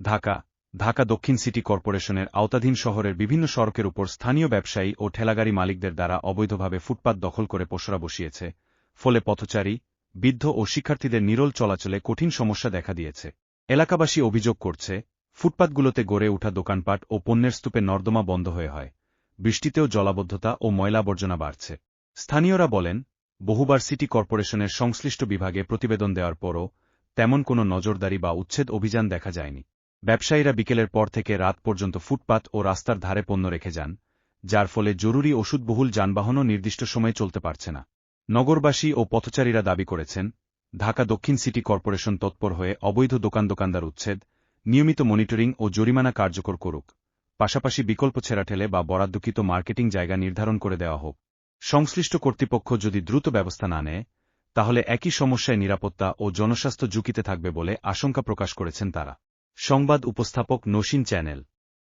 ঢাকা ঢাকা দক্ষিণ সিটি কর্পোরেশনের আওতাধীন শহরের বিভিন্ন সড়কের উপর স্থানীয় ব্যবসায়ী ও ঠেলাগাড়ি মালিকদের দ্বারা অবৈধভাবে ফুটপাত দখল করে পসরা বসিয়েছে, ফলে পথচারী, বৃদ্ধ ও শিক্ষার্থীদের নিরল চলাচলে কঠিন সমস্যা দেখা দিয়েছে। এলাকাবাসী অভিযোগ করছে, ফুটপাতগুলোতে গড়ে ওঠা দোকানপাট ও পণ্যের স্তূপে নর্দমা বন্ধ হয়ে হয়, বৃষ্টিতেও জলাবদ্ধতা ও ময়লা আবর্জনা বাড়ছে। স্থানীয়রা বলেন, বহুবার সিটি কর্পোরেশনের সংশ্লিষ্ট বিভাগে প্রতিবেদন দেওয়ার পরও তেমন কোনো নজরদারি বা উচ্ছেদ অভিযান দেখা যায়নি। ব্যবসায়ীরা বিকেলের পর থেকে রাত পর্যন্ত ফুটপাত ও রাস্তার ধারে পণ্য রেখে যান, যার ফলে জরুরি ওষুধবহুল যানবাহনও নির্দিষ্ট সময়ে চলতে পারছে না। নগরবাসী ও পথচারীরা দাবি করেছেন, ঢাকা দক্ষিণ সিটি কর্পোরেশন তৎপর হয়ে অবৈধ দোকানদার উচ্ছেদ, নিয়মিত মনিটরিং ও জরিমানা কার্যকর করুক, পাশাপাশি বিকল্প ছেঁড়াঠেলে বা বরাদ্দকৃত মার্কেটিং জায়গা নির্ধারণ করে দেওয়া হোক। সংশ্লিষ্ট কর্তৃপক্ষ যদি দ্রুত ব্যবস্থা না নেয়, তাহলে একই সমস্যায় নিরাপত্তা ও জনস্বাস্থ্য ঝুঁকিতে থাকবে বলে আশঙ্কা প্রকাশ করেছেন তারা। সংবাদ উপস্থাপক নসীন চ্যানেল।